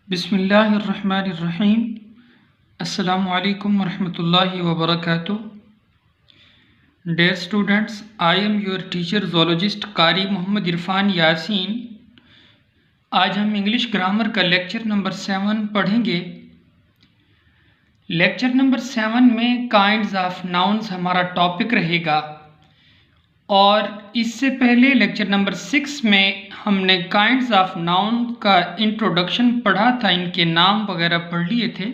बिस्मिल्लाहिर्रहमानिर्रहीम। अस्सलामु अलैकुम वरहमतुल्लाहि वबरकातुह। Dear students, I am your teacher zoologist कारी मोहम्मद इरफान यासीन। आज हम इंग्लिश ग्रामर का लेक्चर नंबर 7 पढ़ेंगे। लेक्चर नंबर 7 में काइंड्स ऑफ नाउन्स हमारा टॉपिक रहेगा और इससे पहले लेक्चर नंबर 6 में हमने काइंड्स ऑफ नाउन का इंट्रोडक्शन पढ़ा था, इनके नाम वगैरह पढ़ लिए थे।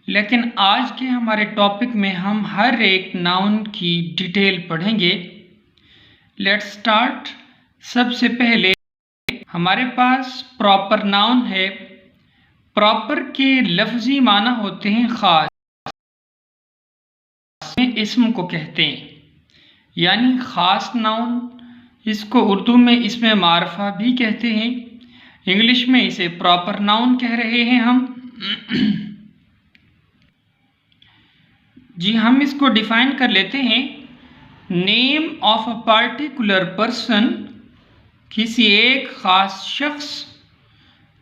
लेकिन आज के हमारे टॉपिक में हम हर एक नाउन की डिटेल पढ़ेंगे। Let's start. सबसे पहले हमारे पास प्रॉपर नाउन है। प्रॉपर के लफ्जी माना होते हैं खास, इसम को कहते हैं, यानी ख़ास नाउन। इसको उर्दू में इसमें मारफा भी कहते हैं, इंग्लिश में इसे प्रॉपर नाउन कह रहे हैं हम। जी, हम इसको डिफाइन कर लेते हैं। Name of a particular person, किसी एक ख़ास शख्स,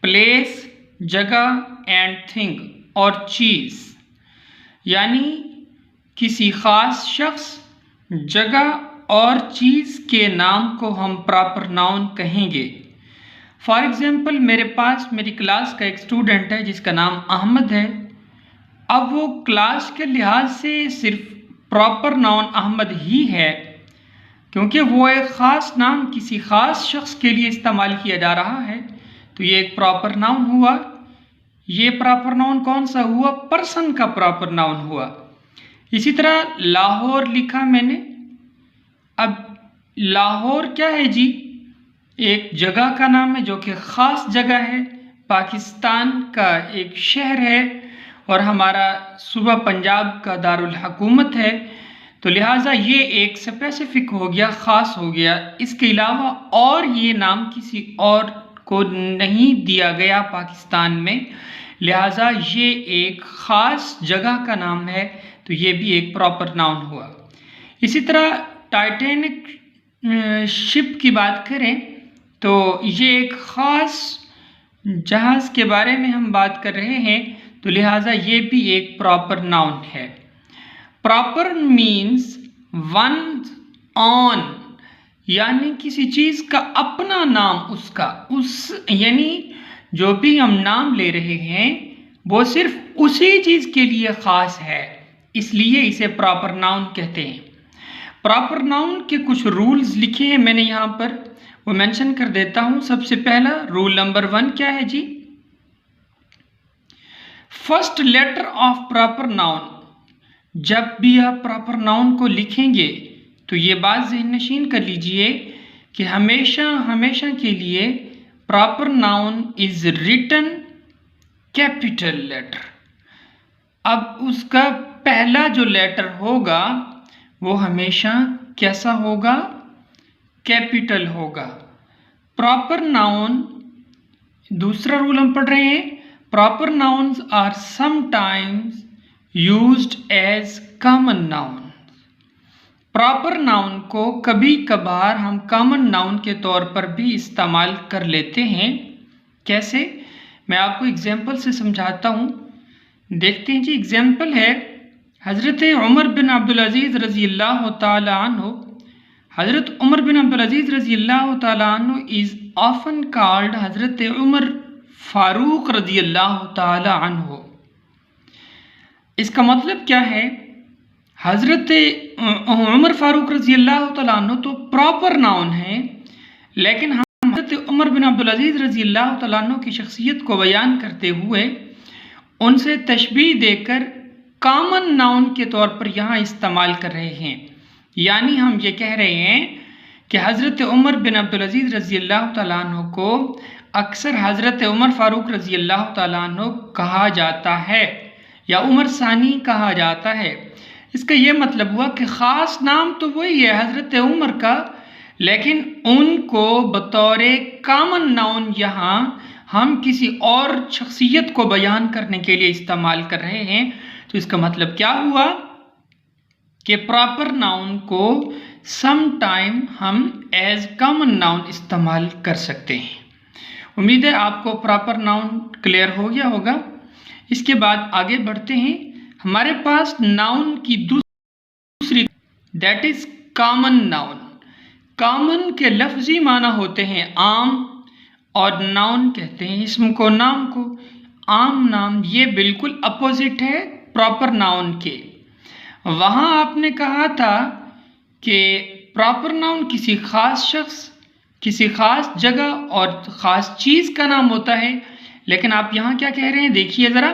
प्लेस जगह, एंड थिंग और चीज़, यानी किसी ख़ास शख्स, जगह और चीज़ के नाम को हम प्रॉपर नाउन कहेंगे। फॉर एग्ज़ाम्पल, मेरे पास मेरी क्लास का एक स्टूडेंट है जिसका नाम अहमद है। अब वो क्लास के लिहाज से सिर्फ प्रॉपर नाउन अहमद ही है, क्योंकि वो एक ख़ास नाम किसी ख़ास शख्स के लिए इस्तेमाल किया जा रहा है, तो ये एक प्रॉपर नाउन हुआ। ये प्रॉपर नाउन कौन सा हुआ? पर्सन का प्रॉपर नाउन हुआ। इसी तरह लाहौर लिखा मैंने। अब लाहौर क्या है जी? एक जगह का नाम है जो कि ख़ास जगह है, पाकिस्तान का एक शहर है और हमारा सूबा पंजाब का दारुल हुकूमत है, तो लिहाजा ये एक स्पेसिफिक हो गया, ख़ास हो गया। इसके अलावा और ये नाम किसी और को नहीं दिया गया पाकिस्तान में, लिहाजा ये एक ख़ास जगह का नाम है, तो ये भी एक प्रॉपर नाउन हुआ। इसी तरह टाइटैनिक शिप की बात करें तो ये एक ख़ास जहाज़ के बारे में हम बात कर रहे हैं, तो लिहाजा ये भी एक प्रॉपर नाउन है। प्रॉपर मीन्स वन ऑन, यानी किसी चीज़ का अपना नाम, उसका यानी जो भी हम नाम ले रहे हैं वो सिर्फ उसी चीज़ के लिए ख़ास है, इसलिए इसे प्रॉपर नाउन कहते हैं। प्रॉपर नाउन के कुछ रूल्स लिखे हैं मैंने यहाँ पर, वो मेंशन कर देता हूँ। सबसे पहला रूल नंबर 1 क्या है जी? First letter of proper noun, जब भी आप प्रॉपर नाउन को लिखेंगे तो ये बात ज़हन नशीन कर लीजिए कि हमेशा हमेशा के लिए proper noun is written capital letter. अब उसका पहला जो लेटर होगा वो हमेशा कैसा होगा? कैपिटल होगा। प्रॉपर नाउन, दूसरा रूल हम पढ़ रहे हैं, proper nouns are sometimes used as common noun. Proper noun को कभी कभार हम कॉमन नाउन के तौर पर भी इस्तेमाल कर लेते हैं। कैसे? मैं आपको एग्जाम्पल से समझाता हूँ, देखते हैं जी। एग्जाम्पल है हज़रत उमर बिन अब्दुल अज़ीज़ रज़ी अल्लाह ताला अन्हु। हज़रत उमर बिन अब्दुल अज़ीज़ रज़ी अल्लाह ताला अन्हु इज़ ऑफन कॉल्ड हज़रत उमर फारूक रज़ी अल्लाह ताला अन्हु। इसका मतलब क्या है? हज़रत उमर फारूक रज़ी अल्लाह ताला अन्हु तो प्रॉपर नाउन है, लेकिन हम हज़रत उमर बिन अब्दुल अज़ीज़ रज़ी अल्लाह ताला अन्हु की शख्सियत को बयान करते हुए उनसे तशबीह देकर कॉमन नाउन के तौर पर यहाँ इस्तेमाल कर रहे हैं। यानी हम ये कह रहे हैं कि हज़रत उमर बिन अब्दुल अज़ीज़ रज़ी अल्लाह ताला अन्हु को अक्सर हज़रत उमर फ़ारूक रज़ी अल्लाह ताला अन्हु कहा जाता है या उमर सानी कहा जाता है। इसका ये मतलब हुआ कि ख़ास नाम तो वही है हज़रत उमर का, लेकिन उनको बतौर कॉमन नाउन यहाँ हम किसी और शख्सियत को बयान करने के लिए इस्तेमाल कर रहे हैं। तो इसका मतलब क्या हुआ कि प्रॉपर नाउन को सम टाइम हम एज कॉमन नाउन इस्तेमाल कर सकते हैं। उम्मीद है आपको प्रॉपर नाउन क्लियर हो गया होगा। इसके बाद आगे बढ़ते हैं। हमारे पास नाउन की दूसरी that is common noun. Common के लफ्जी माना होते हैं आम, और नाउन कहते हैं इसम को, नाम को। आम नाम ये बिल्कुल अपोजिट है प्रॉपर नाउन के। वहाँ आपने कहा था कि प्रॉपर नाउन किसी खास शख्स, किसी खास जगह और ख़ास चीज़ का नाम होता है, लेकिन आप यहाँ क्या कह रहे हैं देखिए ज़रा।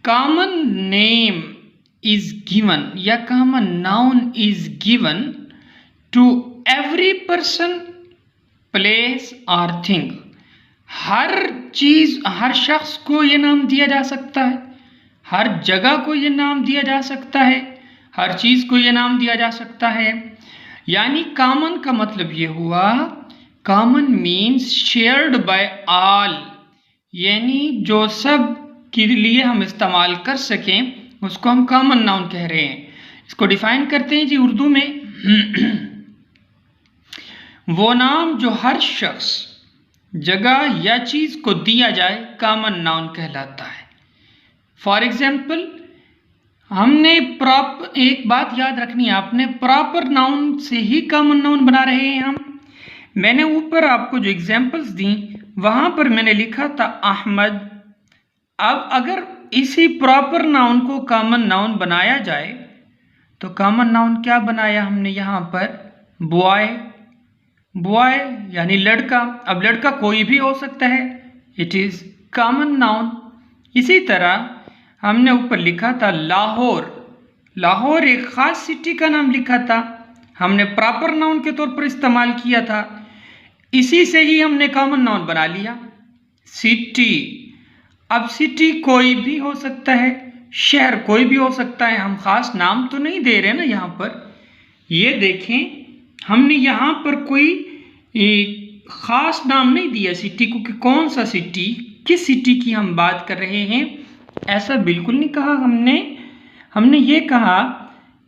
कॉमन नेम इज़ गिवन या common noun is given to every person, place और थिंग। हर चीज़, हर शख्स को ये नाम दिया जा सकता है, हर जगह को ये नाम दिया जा सकता है, हर चीज़ को ये नाम दिया जा सकता है। यानी कॉमन का मतलब ये हुआ, common means shared by all, यानी जो सब के लिए हम इस्तेमाल कर सकें उसको हम कॉमन नाउन कह रहे हैं। इसको डिफाइन करते हैं जी उर्दू में। वो नाम जो हर शख्स, जगह या चीज़ को दिया जाए कॉमन नाउन कहलाता है। फॉर एग्जाम्पल, हमने एक बात याद रखनी है आपने, प्रॉपर नाउन से ही कॉमन नाउन बना रहे हैं हम। मैंने ऊपर आपको जो एग्जाम्पल्स दी वहाँ पर मैंने लिखा था अहमद। अब अगर इसी प्रॉपर नाउन को कॉमन नाउन बनाया जाए तो कॉमन नाउन क्या बनाया हमने यहाँ पर, बॉय। बॉय यानी लड़का। अब लड़का कोई भी हो सकता है, इट इज़ कॉमन नाउन। इसी तरह हमने ऊपर लिखा था लाहौर। लाहौर एक ख़ास सिटी का नाम लिखा था, हमने प्रॉपर नाउन के तौर पर इस्तेमाल किया था, इसी से ही हमने कॉमन नाउन बना लिया सिटी। अब सिटी कोई भी हो सकता है, शहर कोई भी हो सकता है, हम ख़ास नाम तो नहीं दे रहे ना यहाँ पर। ये देखें हमने यहाँ पर कोई ख़ास नाम नहीं दिया सिटी को कि कौन सा सिटी, किस सिटी की हम बात कर रहे हैं, ऐसा बिल्कुल नहीं कहा हमने ये कहा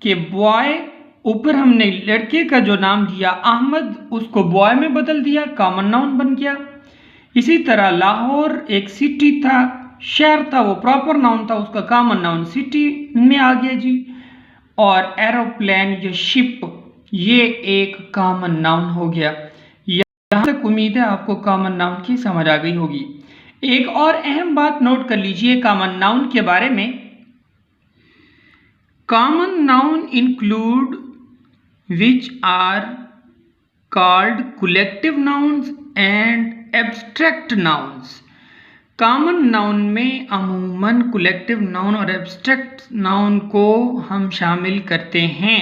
कि बॉय, ऊपर हमने लड़के का जो नाम दिया अहमद उसको बॉय में बदल दिया, कॉमन नाउन बन गया। इसी तरह लाहौर एक सिटी था, शहर था, वो प्रॉपर नाउन था, उसका कॉमन नाउन सिटी में आ गया जी। और एरोप्लेन या शिप ये एक कॉमन नाउन हो गया। यहाँ तक उम्मीद है आपको कॉमन नाउन की समझ आ गई होगी। एक और अहम बात नोट कर लीजिए कॉमन नाउन के बारे में। Common noun include which are called collective nouns and abstract nouns। Common noun में अमूमन कलेक्टिव नाउन और एब्स्ट्रैक्ट नाउन को हम शामिल करते हैं।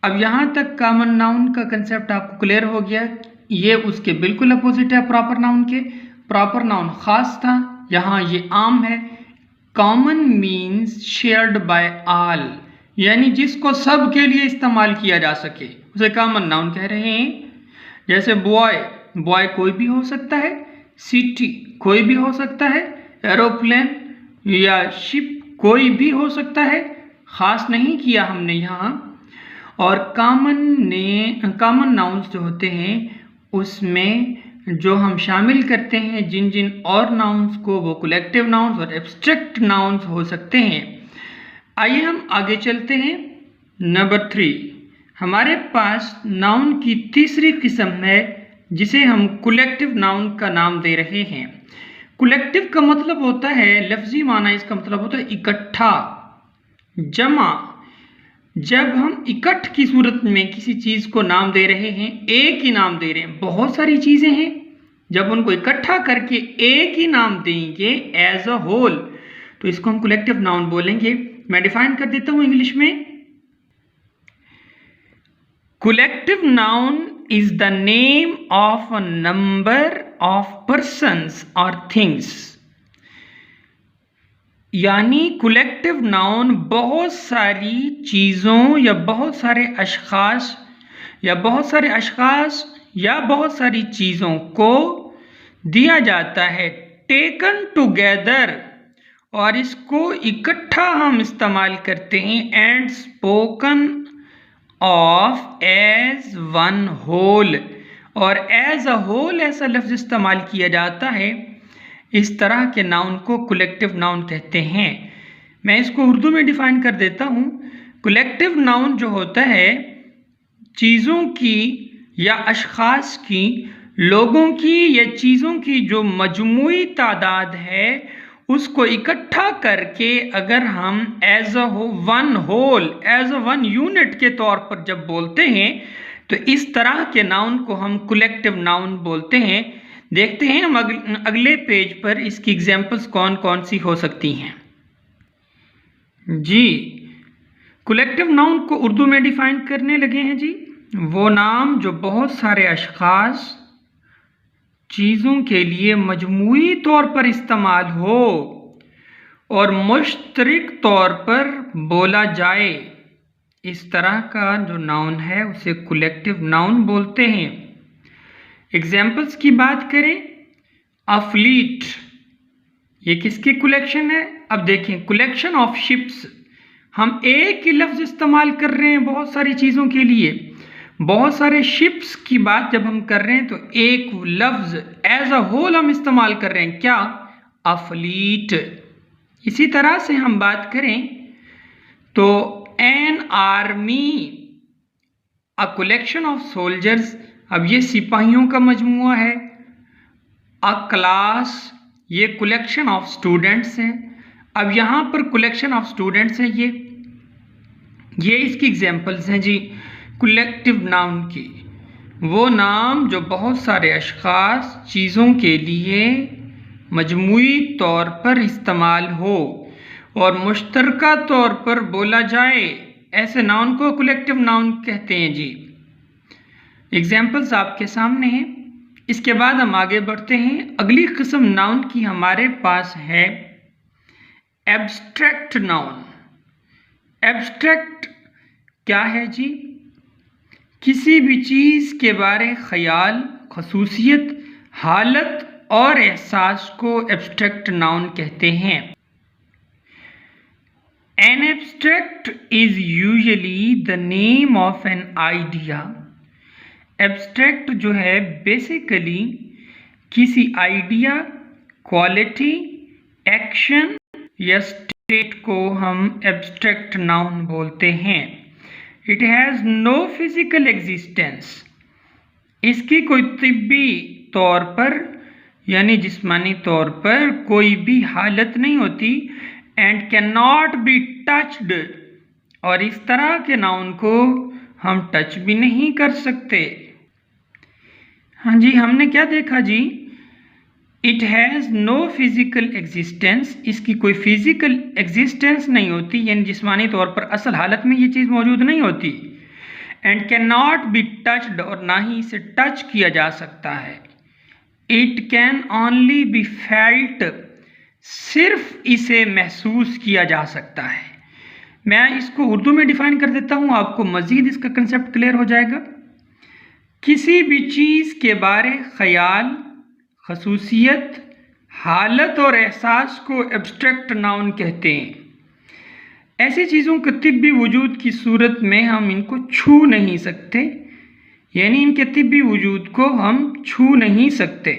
अब यहाँ तक कॉमन नाउन का कंसेप्ट आपको क्लियर हो गया। ये उसके बिल्कुल अपोजिट है प्रॉपर नाउन के। प्रॉपर नाउन खास था, यहाँ ये आम है। Common means shared by all, यानी जिसको सब के लिए इस्तेमाल किया जा सके उसे कॉमन नाउन कह रहे हैं। जैसे बॉय, बॉय कोई भी हो सकता है, सिटी कोई भी हो सकता है, एरोप्लेन या शिप कोई भी हो सकता है, ख़ास नहीं किया हमने यहाँ। और कॉमन नाउन्स जो होते हैं उसमें जो हम शामिल करते हैं जिन जिन और नाउन्स को, वो कलेक्टिव नाउन्स और एब्स्ट्रैक्ट नाउन्स हो सकते हैं। आइए हम आगे चलते हैं। नंबर 3 हमारे पास नाउन की तीसरी किस्म है जिसे हम कलेक्टिव नाउन का नाम दे रहे हैं। कलेक्टिव का मतलब होता है, लफ्जी माना इसका मतलब होता है इकट्ठा, जमा। जब हम इकट्ठ की सूरत में किसी चीज़ को नाम दे रहे हैं, एक ही नाम दे रहे हैं, बहुत सारी चीज़ें हैं, जब उनको इकट्ठा करके एक ही नाम देंगे एज अ होल तो इसको हम कलेक्टिव नाउन बोलेंगे। मैं डिफाइन कर देता हूं इंग्लिश में। Collective noun is the name of a number of persons और थिंग्स। यानी कलेक्टिव नाउन बहुत सारी चीज़ों या बहुत सारे अशखास या बहुत सारी चीज़ों को दिया जाता है टेकन टुगेदर, और इसको इकट्ठा हम इस्तेमाल करते हैं and spoken of as one whole, और एज अ होल ऐसा लफ्ज़ इस्तेमाल किया जाता है, इस तरह के नाउन को कलेक्टिव नाउन कहते हैं। मैं इसको उर्दू में डिफ़ाइन कर देता हूँ। कलेक्टिव नाउन जो होता है चीज़ों की या अशख़ास की, लोगों की या चीज़ों की जो मजमूई तादाद है उसको इकट्ठा करके अगर हम as a one whole, as a one unit के तौर पर जब बोलते हैं तो इस तरह के नाउन को हम कलेक्टिव नाउन बोलते हैं। देखते हैं हम अगले पेज पर इसकी एग्जांपल्स कौन कौन सी हो सकती हैं। जी, कलेक्टिव नाउन को उर्दू में डिफाइन करने लगे हैं जी। वो नाम जो बहुत सारे अशख़ास चीज़ों के लिए मजमूई तौर पर इस्तेमाल हो और मुश्तरक तौर पर बोला जाए, इस तरह का जो नाउन है उसे कलेक्टिव नाउन बोलते हैं। एग्जाम्पल्स की बात करें, अफ्लीट, ये किसकी कलेक्शन है? अब देखें, कलेक्शन ऑफ शिप्स, हम एक ही लफ्ज़ इस्तेमाल कर रहे हैं बहुत सारी चीज़ों के लिए। बहुत सारे शिप्स की बात जब हम कर रहे हैं तो एक लफ्ज़ एज अ होल हम इस्तेमाल कर रहे हैं, क्या? अफ्लीट। इसी तरह से हम बात करें तो an army, a collection of soldiers, अब ये सिपाहियों का मजमुआ है। अ क्लास, ये कलेक्शन ऑफ स्टूडेंट्स हैं। अब यहाँ पर कलेक्शन ऑफ स्टूडेंट्स हैं, ये इसकी एग्जांपल्स हैं जी कलेक्टिव नाउन की। वो नाम जो बहुत सारे अशख़ास चीज़ों के लिए मजमूई तौर पर इस्तेमाल हो और मुश्तरका तौर पर बोला जाए, ऐसे नाउन को कलेक्टिव नाउन कहते हैं जी। एग्जाम्पल्स आपके सामने हैं। इसके बाद हम आगे बढ़ते हैं। अगली किस्म नाउन की हमारे पास है एब्स्ट्रैक्ट नाउन। एब्स्ट्रैक्ट क्या है जी? किसी भी चीज़ के बारे ख्याल, खसूसियत, हालत और एहसास को एब्स्ट्रैक्ट नाउन कहते हैं। An abstract is usually the name of an idea. Abstract जो है बेसिकली किसी आइडिया, क्वालिटी, एक्शन या स्टेट को हम एब्स्ट्रैक्ट नाउन बोलते हैं। It has no physical existence, इसकी कोई तिब्बी तौर पर यानी जिस्मानी तौर पर कोई भी हालत नहीं होती। And can not be touched, और इस तरह के नाउन को हम टच भी नहीं कर सकते। हाँ जी, हमने क्या देखा जी? It has no physical existence, इसकी कोई फिजिकल एग्जिस्टेंस नहीं होती, यानी जिस्मानी तौर पर असल हालत में ये चीज़ मौजूद नहीं होती। And can not be touched, और ना ही इसे टच किया जा सकता है। It can only be felt, सिर्फ इसे महसूस किया जा सकता है। मैं इसको उर्दू में डिफाइन कर देता हूँ, आपको मज़ीद इसका कंसेप्ट क्लियर हो जाएगा। किसी भी चीज़ के बारे ख्याल, खसूसियत, हालत और एहसास को एब्स्ट्रैक्ट नाउन कहते हैं। ऐसी चीज़ों के तिब्बी वजूद की सूरत में हम इनको छू नहीं सकते, यानी इनके तिब्बी वजूद को हम छू नहीं सकते,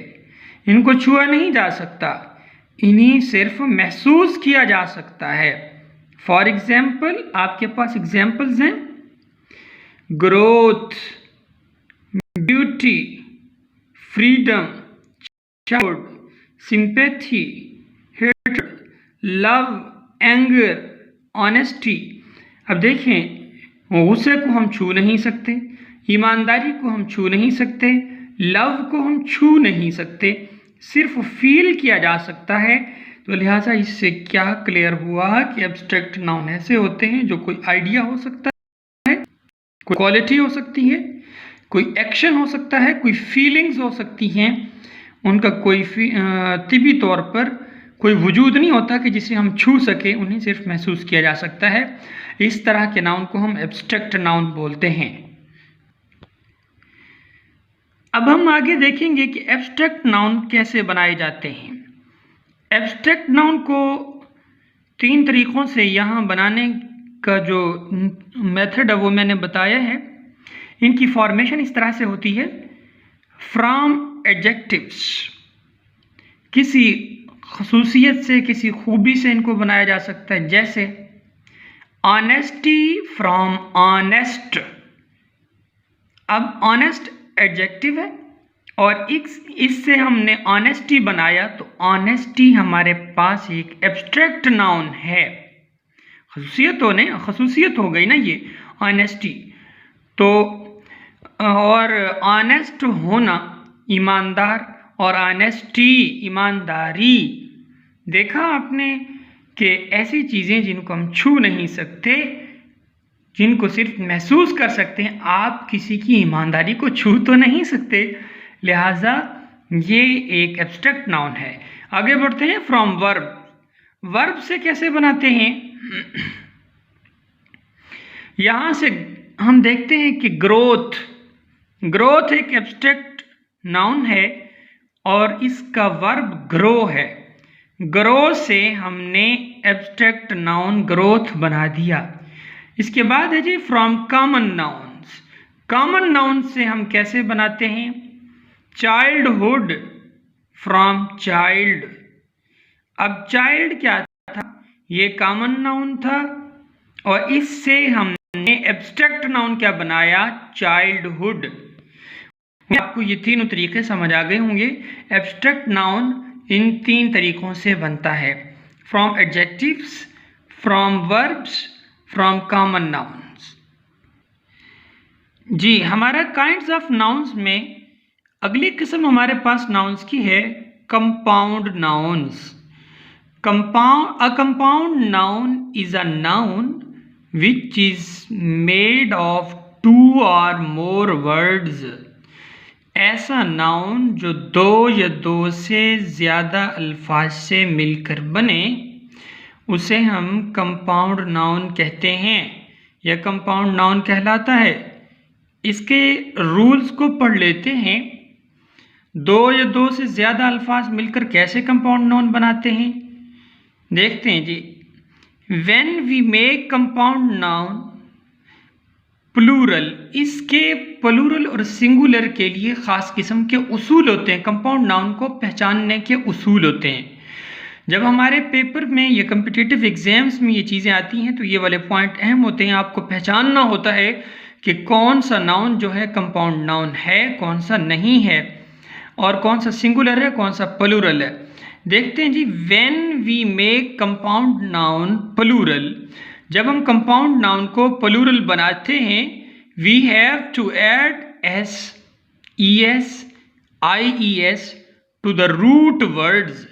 इनको छुआ नहीं जा सकता, इन्हीं सिर्फ महसूस किया जा सकता है। फॉर एग्जाम्पल, आपके पास एग्जाम्पल्स हैं growth, beauty, freedom, child, sympathy, hatred, love, anger, honesty. अब देखें, गुस्से को हम छू नहीं सकते, ईमानदारी को हम छू नहीं सकते, लव को हम छू नहीं सकते, सिर्फ फील किया जा सकता है। तो लिहाजा इससे क्या क्लियर हुआ कि एब्स्ट्रैक्ट नाउन ऐसे होते हैं जो कोई आइडिया हो सकता है, कोई क्वालिटी हो सकती है, कोई एक्शन हो सकता है, कोई फीलिंग्स हो सकती हैं, उनका कोई तिबी तौर पर कोई वजूद नहीं होता कि जिसे हम छू सके, उन्हें सिर्फ महसूस किया जा सकता है। इस तरह के नाउन को हम एब्स्ट्रैक्ट नाउन बोलते हैं। अब हम आगे देखेंगे कि एब्स्ट्रैक्ट नाउन कैसे बनाए जाते हैं। एब्स्ट्रैक्ट नाउन को 3 तरीक़ों से यहाँ बनाने का जो मेथड है वो मैंने बताया है। इनकी फॉर्मेशन इस तरह से होती है। फ्रॉम एडजेक्टिव्स, किसी खसूसियत से, किसी खूबी से इनको बनाया जा सकता है। जैसे ऑनेस्टी फ्रॉम ऑनेस्ट। अब ऑनेस्ट एडजेक्टिव है और इससे हमने ऑनेस्टी बनाया, तो ऑनेस्टी हमारे पास एक एब्स्ट्रैक्ट नाउन है। खसूसियत हो गई ना ये ऑनेस्टी। तो और ऑनेस्ट होना ईमानदार, और ऑनेस्टी ईमानदारी। देखा आपने कि ऐसी चीज़ें जिनको हम छू नहीं सकते, जिनको सिर्फ महसूस कर सकते हैं, आप किसी की ईमानदारी को छू तो नहीं सकते, लिहाजा ये एक एब्स्ट्रैक्ट नाउन है। आगे बढ़ते हैं। From verb. वर्ब से कैसे बनाते हैं? यहाँ से हम देखते हैं कि ग्रोथ एक एब्स्ट्रैक्ट नाउन है और इसका वर्ब ग्रो है। ग्रो से हमने एब्स्ट्रैक्ट नाउन ग्रोथ बना दिया। इसके बाद है जी from common nouns. Common noun से हम कैसे बनाते हैं? Childhood, from child. अब चाइल्ड क्या था? ये कॉमन नाउन था और इससे हमने एब्स्ट्रैक्ट नाउन क्या बनाया? चाइल्डहुड। आपको ये तीनों तरीके समझ आ गए होंगे। एब्स्ट्रैक्ट नाउन इन 3 तरीकों से बनता है, from adjectives, from verbs, from common nouns. जी, हमारा काइंड्स ऑफ नाउन्स में अगली किस्म हमारे पास नाउन्स की है compound nouns. A compound noun is a noun which is made of 2 or more words। ऐसा नाउन जो 2 या 2 से ज़्यादा अल्फाज से मिलकर बने, उसे हम कंपाउंड नाउन कहते हैं या कंपाउंड नाउन कहलाता है। इसके रूल्स को पढ़ लेते हैं। 2 या 2 से ज़्यादा अल्फाज मिलकर कैसे कंपाउंड नाउन बनाते हैं, देखते हैं जी। When we make compound noun plural, इसके प्लूरल और सिंगुलर के लिए ख़ास किस्म के उसूल होते हैं। कंपाउंड नाउन को पहचानने के उसूल होते हैं। जब हमारे पेपर में या कम्पिटिटिव एग्जाम्स में ये चीज़ें आती हैं तो ये वाले पॉइंट अहम होते हैं। आपको पहचानना होता है कि कौन सा नाउन जो है कंपाउंड नाउन है, कौन सा नहीं है, और कौन सा सिंगुलर है, कौन सा प्लूरल है। देखते हैं जी। When we make compound noun plural, जब हम कंपाउंड नाउन को प्लूरल बनाते हैं, we have to add S, E S, I E S to the root words.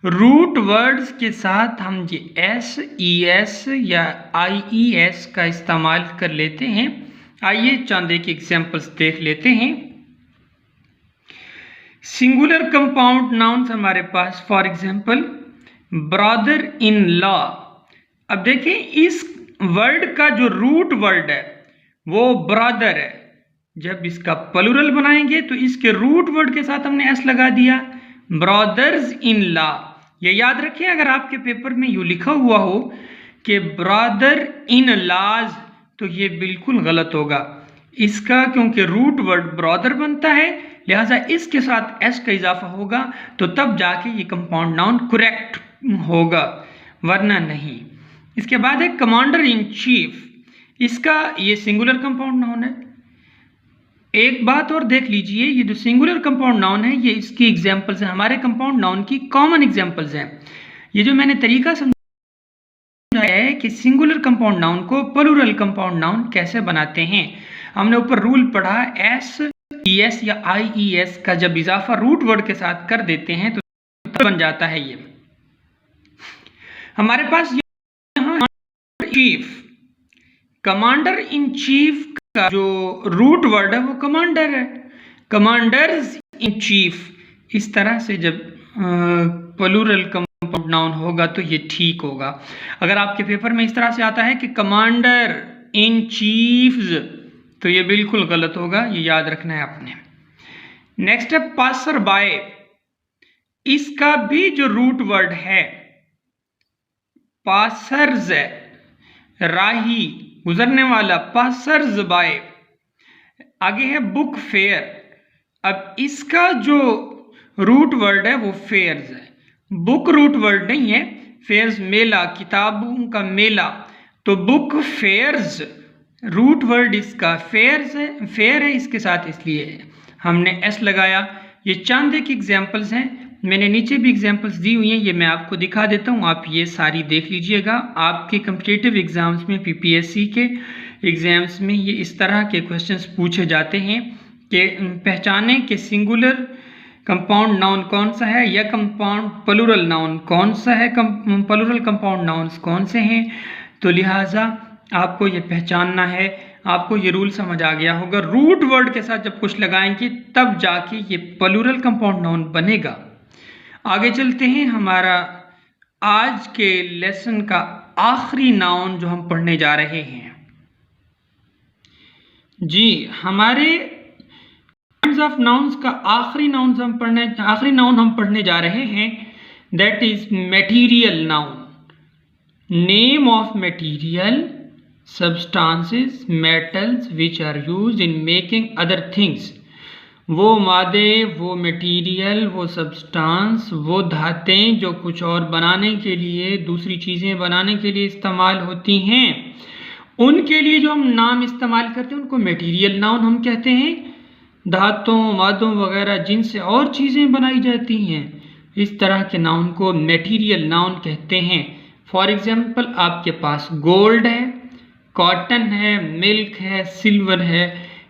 Root words के साथ हम ये एस, ई एस या आई ई एस का इस्तेमाल कर लेते हैं। आइए चंद एक एग्जाम्पल्स देख लेते हैं। सिंगुलर कंपाउंड नाउन्स हमारे पास, for example brother in law. अब देखिए इस वर्ड का जो रूट वर्ड है वो ब्रदर है। जब इसका प्लूरल बनाएंगे तो इसके रूट वर्ड के साथ हमने एस लगा दिया, ब्रदर्स इन लॉ। ये याद रखें, अगर आपके पेपर में यूँ लिखा हुआ हो कि ब्रदर इन लॉज, तो ये बिल्कुल गलत होगा। इसका क्योंकि रूट वर्ड ब्रदर बनता है, लिहाजा इसके साथ एस का इजाफा होगा, तो तब जाके ये कंपाउंड नाउन करेक्ट होगा, वरना नहीं। इसके बाद है कमांडर इन चीफ। इसका ये सिंगुलर कंपाउंड नाउन है। एक बात और देख लीजिए, ये जो सिंगुलर कंपाउंड नाउन है, ये इसकी एग्जाम्पल्स हैं, हमारे कंपाउंड नाउन की कॉमन एग्जाम्पल्स हैं। ये जो मैंने तरीका समझाया है कि सिंगुलर कंपाउंड नाउन को प्लूरल कंपाउंड नाउन कैसे बनाते हैं, हमने ऊपर रूल पढ़ा, एस, ई एस या आई ई एस का जब इजाफा रूट वर्ड के साथ कर देते हैं तो बन जाता है ये। हमारे पास यहाँ चीफ, कमांडर इन चीफ का जो रूट वर्ड है वो कमांडर है, कमांडर्स इन चीफ। इस तरह से जब प्लूरल कंपाउंड नाउन होगा तो ये ठीक होगा। अगर आपके पेपर में इस तरह से आता है कि कमांडर इन चीफ्स, तो ये बिल्कुल गलत होगा, ये याद रखना है आपने। नेक्स्ट है पासर बाय। इसका भी जो रूट वर्ड है पासर्स है, राही, गुजरने वाला, पासर्स बाय। आगे है बुक फेयर। अब इसका जो रूट वर्ड है वो फेयर्स है, बुक रूट वर्ड नहीं है। फेयर्स मेला, किताबों का मेला, तो बुक फेयर्स रूट वर्ड इसका फेयर्स है, फेयर है इसके साथ, इसलिए हमने एस लगाया। ये चंद एक एग्जाम्पल्स हैं, मैंने नीचे भी एग्जाम्पल्स दी हुई हैं, ये मैं आपको दिखा देता हूँ, आप ये सारी देख लीजिएगा। आपके कम्पिटिटिव एग्जाम्स में, पीपीएससी के एग्जाम्स में ये इस तरह के क्वेश्चंस पूछे जाते हैं कि पहचाने कि सिंगुलर कंपाउंड नाउन कौन सा है या कंपाउंड प्लूरल नाउन कौन सा है, प्लूरल कंपाउंड नाउन्स कौन से हैं। तो लिहाजा आपको ये पहचानना है। आपको ये रूल समझ आ गया होगा, रूट वर्ड के साथ जब कुछ लगाएंगे तब जाके ये प्लूरल कंपाउंड नाउन बनेगा। आगे चलते हैं, हमारा आज के लेसन का आखिरी नाउन जो हम पढ़ने जा रहे हैं। जी, हमारे ऑफ नाउन्स का आखिरी नाउन हम पढ़ने जा रहे हैं, that is material noun. Name of material, substances, metals which are used in making other things। वो मादे, वो मटेरियल, वो सब्सटेंस, वो धातें जो कुछ और बनाने के लिए, दूसरी चीज़ें बनाने के लिए इस्तेमाल होती हैं, उनके लिए जो हम नाम इस्तेमाल करते हैं उनको मटेरियल नाउन हम कहते हैं। धातों, मादों वगैरह जिनसे और चीज़ें बनाई जाती हैं, इस तरह के नाउन को मटेरियल नाउन कहते हैं। फॉर एग्जाम्पल, आपके पास गोल्ड है, कॉटन है, मिल्क है, सिल्वर है,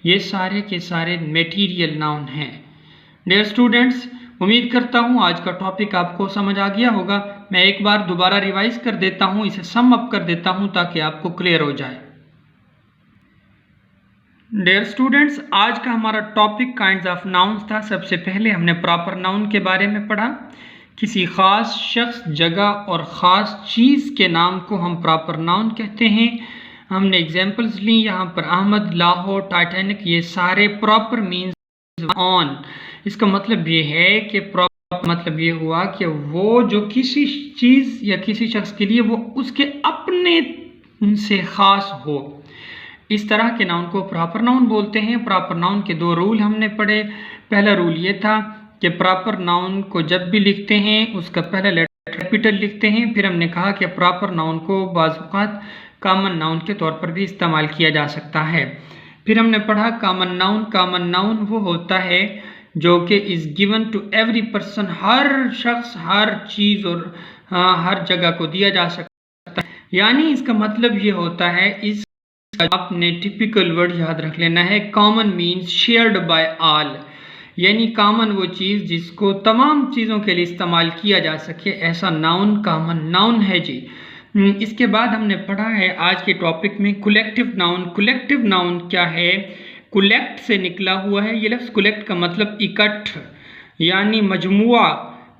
ये सारे के सारे मटेरियल नाउन हैं। डियर स्टूडेंट्स, उम्मीद करता हूँ आज का टॉपिक आपको समझ आ गया होगा। मैं एक बार दोबारा रिवाइज कर देता हूँ, इसे सम अप कर देता हूँ ताकि आपको क्लियर हो जाए। डियर स्टूडेंट्स, आज का हमारा टॉपिक काइंड्स ऑफ नाउन्स था। सबसे पहले हमने प्रॉपर नाउन के बारे में पढ़ा। किसी ख़ास शख्स, जगह और ख़ास चीज़ के नाम को हम प्रॉपर नाउन कहते हैं। हमने एग्जाम्पल्स ली यहाँ पर, अहमद, लाहौर, टाइटैनिक, ये सारे प्रॉपर मीन्स ऑन। इसका मतलब ये है कि प्रॉपर मतलब ये हुआ कि वो जो किसी चीज़ या किसी शख्स के लिए वो उसके अपने से ख़ास हो, इस तरह के नाउन को प्रॉपर नाउन बोलते हैं। प्रॉपर नाउन के दो रूल हमने पढ़े। पहला रूल ये था कि प्रॉपर नाउन को जब भी लिखते हैं उसका पहला लेटर कैपिटल लिखते हैं। फिर हमने कहा कि प्रॉपर नाउन को बाज़ औक़ात कॉमन नाउन के तौर पर भी इस्तेमाल किया जा सकता है। फिर हमने पढ़ा कॉमन नाउन वो होता है जो कि is given to every person, हर शख्स, हर चीज़ और हर जगह को दिया जा सकता है। यानी इसका मतलब ये होता है, इस आपने टिपिकल वर्ड याद रख लेना है। Common means shared by all, यानी कॉमन वो चीज़ जिसको तमाम चीज़ों के लिए इस्तेमाल किया जा सके, ऐसा नाउन कॉमन नाउन है जी। इसके बाद हमने पढ़ा है आज के टॉपिक में कलेक्टिव नाउन। कलेक्टिव नाउन क्या है? कलेक्ट से निकला हुआ है ये लफ्ज़। कलेक्ट का मतलब इकट्ठ, यानी मजमुआ,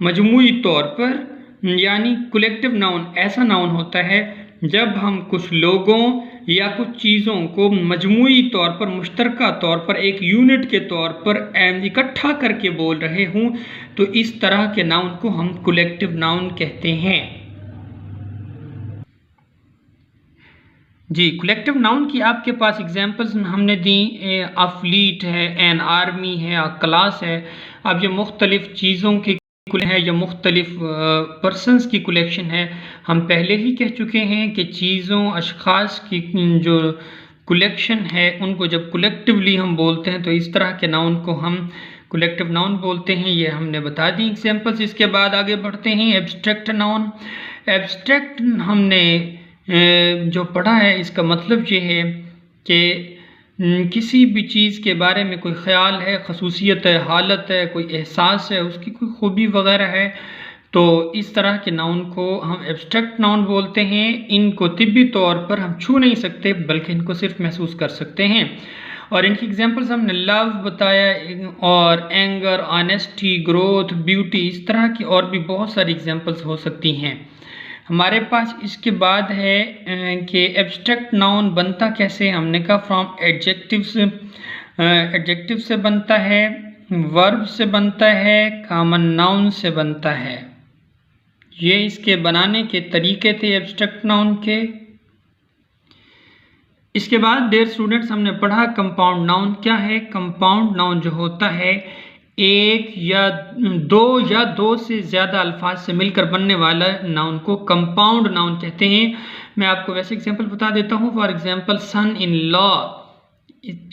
मजमुई तौर पर। यानी कलेक्टिव नाउन ऐसा नाउन होता है जब हम कुछ लोगों या कुछ चीज़ों को मजमुई तौर पर, मुश्तरका तौर पर, एक यूनिट के तौर पर इकट्ठा करके बोल रहे हों, तो इस तरह के नाउन को हम कलेक्टिव नाउन कहते हैं जी। कलेक्टिव नाउन की आपके पास एग्जांपल्स हमने दी, अ फ्लीट है, एन आर्मी है, अ क्लास है। अब ये मुख्तलिफ चीज़ों की है या मुख्तलिफ पर्सनस की कलेक्शन है। हम पहले ही कह चुके हैं कि चीज़ों, अशख़ास की जो कलेक्शन है उनको जब कलेक्टिवली हम बोलते हैं तो इस तरह के नाउन को हम कलेक्टिव नाउन बोलते हैं। ये हमने बता दी एग्जांपल्स। इसके बाद आगे बढ़ते हैं एब्स्ट्रैक्ट नाउन। एब्स्ट्रैक्ट हमने जो पढ़ा है, इसका मतलब ये है कि किसी भी चीज़ के बारे में कोई ख़याल है, खसूसियत है, हालत है, कोई एहसास है, उसकी कोई खूबी वगैरह है, तो इस तरह के नाउन को हम एब्स्ट्रैक्ट नाउन बोलते हैं। इनको तिब्बी तौर पर हम छू नहीं सकते बल्कि इनको सिर्फ महसूस कर सकते हैं। और इनकी एग्जांपल्स हमने लव बताया और एंगर, ऑनेस्टी, ग्रोथ, ब्यूटी, इस तरह की और भी बहुत सारी एग्जांपल्स हो सकती हैं हमारे पास। इसके बाद है कि एब्स्ट्रैक्ट नाउन बनता कैसे। हमने कहा फ्रॉम एडजेक्टिव से बनता है, वर्ब से बनता है, कॉमन नाउन से बनता है। ये इसके बनाने के तरीके थे एब्स्ट्रैक्ट नाउन के। इसके बाद डियर स्टूडेंट्स हमने पढ़ा कंपाउंड नाउन क्या है। कंपाउंड नाउन जो होता है एक या दो से ज़्यादा अल्फाज से मिलकर बनने वाला नाउन को कंपाउंड नाउन कहते हैं। मैं आपको वैसे एग्जांपल बता देता हूँ। For example son in law,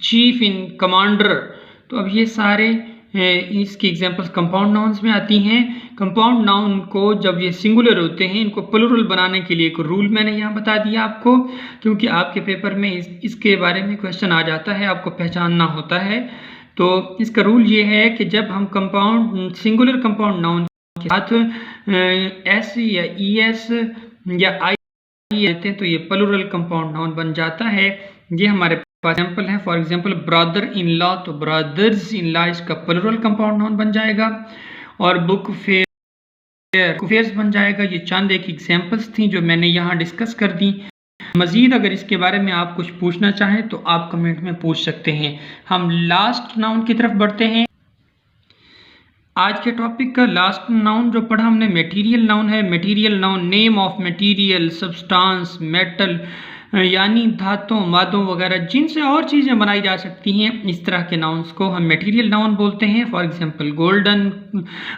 chief in commander. तो अब ये सारे इसकी एग्जांपल्स कंपाउंड नाउन्स में आती हैं। कंपाउंड नाउन को जब ये सिंगुलर होते हैं, इनको प्लूरल बनाने के लिए एक रूल मैंने यहाँ बता दिया आपको, क्योंकि आपके पेपर में इसके बारे में क्वेश्चन आ जाता है, आपको पहचानना होता है। तो इसका रूल ये है कि जब हम कंपाउंड सिंगुलर कंपाउंड नाउन के साथ एस या ई एस या आई लेते हैं तो ये प्लूरल कंपाउंड नाउन बन जाता है। ये हमारे पास एग्जाम्पल है। For example brother in law, तो ब्रदर्स इन लॉ इसका प्लूरल कंपाउंड नाउन बन जाएगा। और बुक फेयर्स बन जाएगा। ये चंद एक एग्जाम्पल्स थी जो मैंने यहाँ डिस्कस कर दी। मज़ीद अगर इसके बारे में आप कुछ पूछना चाहें तो आप कमेंट में पूछ सकते हैं। हम लास्ट नाउन की तरफ बढ़ते हैं। आज के टॉपिक का लास्ट नाउन जो पढ़ा हमने मटेरियल नाउन है। Material noun name of material, substance, metal, यानी धातुओं, मादों वगैरह जिनसे और चीज़ें बनाई जा सकती हैं, इस तरह के नाउन्स को हम मटेरियल नाउन बोलते हैं। For example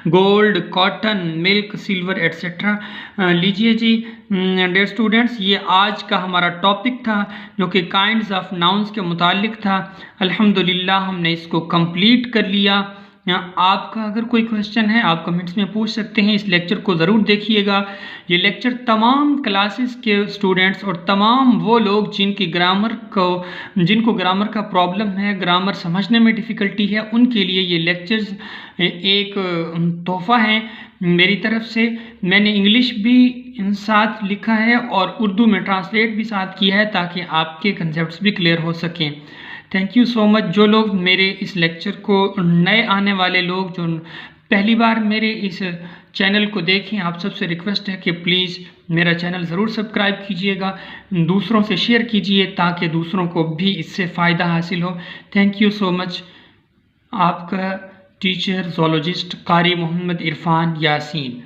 gold, cotton, milk, silver etcetera. लीजिए जी डियर स्टूडेंट्स, ये आज का हमारा टॉपिक था जो कि काइंड्स ऑफ नाउन्स के मुतालिक था। अल्हम्दुलिल्लाह हमने इसको कंप्लीट कर लिया। आपका अगर कोई क्वेश्चन है आप कमेंट्स में पूछ सकते हैं। इस लेक्चर को ज़रूर देखिएगा। ये लेक्चर तमाम क्लासेस के स्टूडेंट्स और तमाम वो लोग जिनको ग्रामर का प्रॉब्लम है, ग्रामर समझने में डिफ़िकल्टी है, उनके लिए ये लेक्चर्स एक तोहफ़ा है मेरी तरफ से। मैंने इंग्लिश भी साथ लिखा है और उर्दू में ट्रांसलेट भी साथ किया है ताकि आपके कंसेप्ट्स भी क्लियर हो सकें। Thank you so much. जो लोग मेरे इस लेक्चर को, नए आने वाले लोग जो पहली बार मेरे इस चैनल को देखें, आप सबसे रिक्वेस्ट है कि प्लीज़ मेरा चैनल ज़रूर सब्सक्राइब कीजिएगा, दूसरों से शेयर कीजिए ताकि दूसरों को भी इससे फ़ायदा हासिल हो। Thank you so much. आपका टीचर ज़ूलॉजिस्ट कारी मोहम्मद इरफान यासीन।